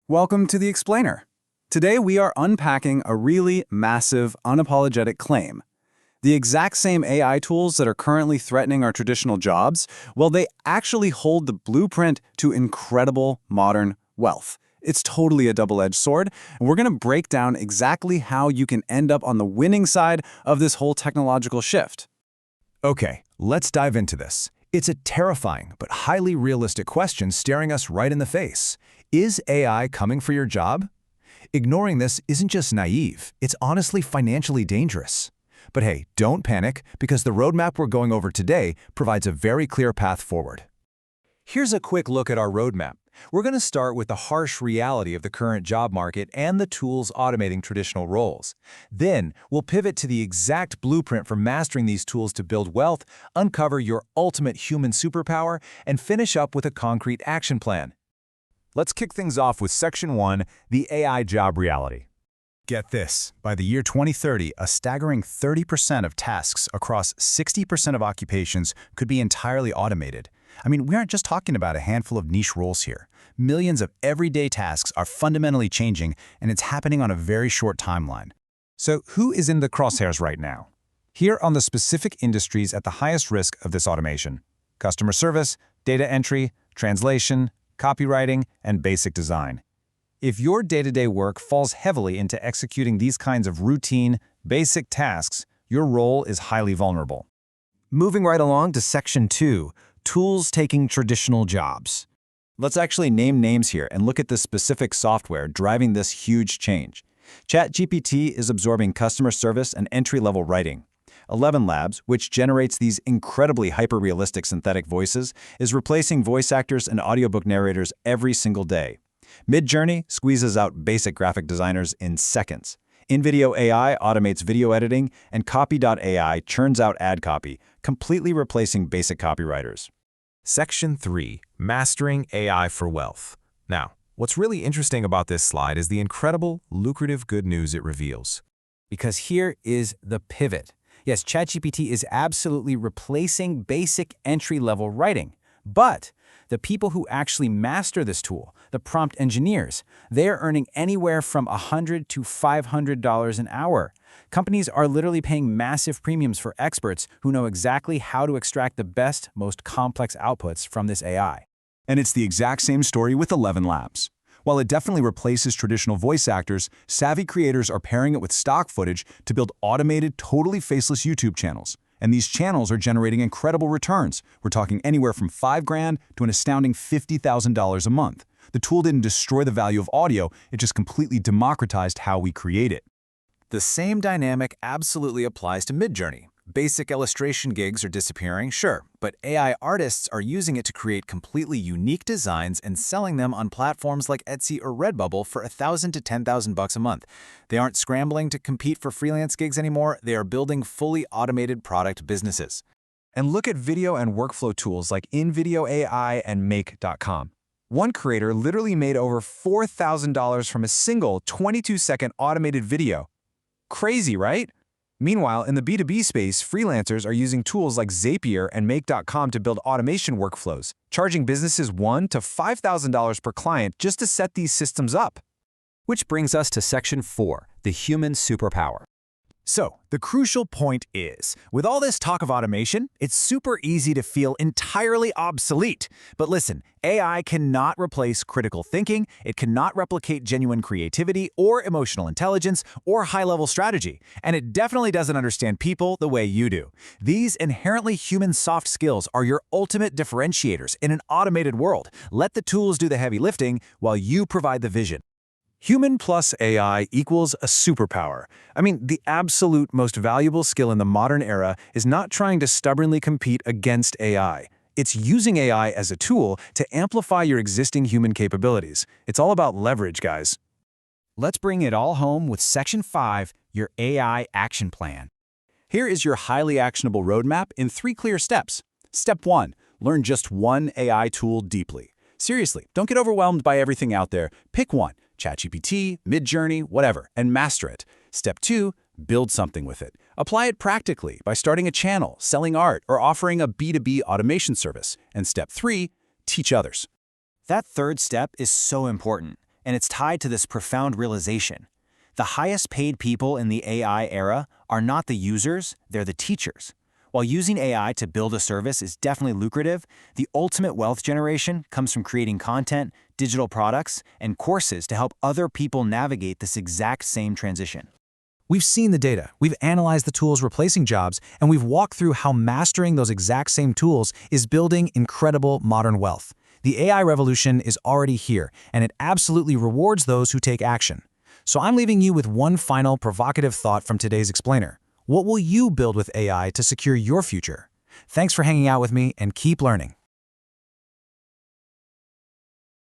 Welcome to The Explainer. Today we are unpacking a really massive, unapologetic claim. The exact same AI tools that are currently threatening our traditional jobs, well, they actually hold the blueprint to incredible modern wealth. It's totally a double-edged sword, and we're going to break down exactly how you can end up on the winning side of this whole technological shift. Okay, let's dive into this. It's a terrifying but highly realistic question staring us right in the face. Is AI coming for your job? Ignoring this isn't just naive, it's honestly financially dangerous. But hey, don't panic, because the roadmap we're going over today provides a very clear path forward. Here's a quick look at our roadmap. We're going to start with the harsh reality of the current job market and the tools automating traditional roles. Then, we'll pivot to the exact blueprint for mastering these tools to build wealth, uncover your ultimate human superpower, and finish up with a concrete action plan. Let's kick things off with Section 1, the AI job reality. Get this, by the year 2030, a staggering 30% of tasks across 60% of occupations could be entirely automated. I mean, we aren't just talking about a handful of niche roles here. Millions of everyday tasks are fundamentally changing, and it's happening on a very short timeline. So who is in the crosshairs right now? Here are the specific industries at the highest risk of this automation: customer service, data entry, translation, copywriting, and basic design. If your day-to-day work falls heavily into executing these kinds of routine, basic tasks, your role is highly vulnerable. Moving right along to Section 2, tools taking traditional jobs. Let's actually name names here and look at the specific software driving this huge change. ChatGPT is absorbing customer service and entry-level writing. ElevenLabs, which generates these incredibly hyper-realistic synthetic voices, is replacing voice actors and audiobook narrators every single day. Midjourney squeezes out basic graphic designers in seconds. InVideo AI automates video editing, and Copy.ai churns out ad copy, completely replacing basic copywriters. Section 3. Mastering AI for Wealth. Now, what's really interesting about this slide is the incredible, lucrative good news it reveals. Because here is the pivot. Yes, ChatGPT is absolutely replacing basic entry-level writing, but the people who actually master this tool, the prompt engineers, they are earning anywhere from $100 to $500 an hour. Companies are literally paying massive premiums for experts who know exactly how to extract the best, most complex outputs from this AI. And it's the exact same story with ElevenLabs. While it definitely replaces traditional voice actors, savvy creators are pairing it with stock footage to build automated, totally faceless YouTube channels. And these channels are generating incredible returns. We're talking anywhere from $5,000 to an astounding $50,000 a month. The tool didn't destroy the value of audio, it just completely democratized how we create it. The same dynamic absolutely applies to Midjourney. Basic illustration gigs are disappearing, sure, but AI artists are using it to create completely unique designs and selling them on platforms like Etsy or Redbubble for $1,000 to $10,000 a month. They aren't scrambling to compete for freelance gigs anymore, they are building fully automated product businesses. And look at video and workflow tools like InVideo AI and Make.com. One creator literally made over $4,000 from a single 22-second automated video. Crazy, right? Meanwhile, in the B2B space, freelancers are using tools like Zapier and Make.com to build automation workflows, charging businesses $1,000 to $5,000 per client just to set these systems up. Which brings us to Section 4, the human superpower. So, the crucial point is, with all this talk of automation, it's super easy to feel entirely obsolete. But listen, AI cannot replace critical thinking, it cannot replicate genuine creativity or emotional intelligence or high-level strategy, and it definitely doesn't understand people the way you do. These inherently human soft skills are your ultimate differentiators in an automated world. Let the tools do the heavy lifting while you provide the vision. Human plus AI equals a superpower. I mean, the absolute most valuable skill in the modern era is not trying to stubbornly compete against AI. It's using AI as a tool to amplify your existing human capabilities. It's all about leverage, guys. Let's bring it all home with Section 5, your AI action plan. Here is your highly actionable roadmap in 3 clear steps. Step 1, learn just one AI tool deeply. Seriously, don't get overwhelmed by everything out there. Pick one. ChatGPT, Midjourney, whatever, and master it. Step 2, build something with it. Apply it practically by starting a channel, selling art, or offering a B2B automation service. And step 3, teach others. That third step is so important. and it's tied to this profound realization. The highest paid people in the AI era are not the users, they're the teachers. While using AI to build a service is definitely lucrative, the ultimate wealth generation comes from creating content, digital products, and courses to help other people navigate this exact same transition. We've seen the data, we've analyzed the tools replacing jobs, and we've walked through how mastering those exact same tools is building incredible modern wealth. The AI revolution is already here, and it absolutely rewards those who take action. So I'm leaving you with one final provocative thought from today's explainer. What will you build with AI to secure your future? Thanks for hanging out with me, and keep learning.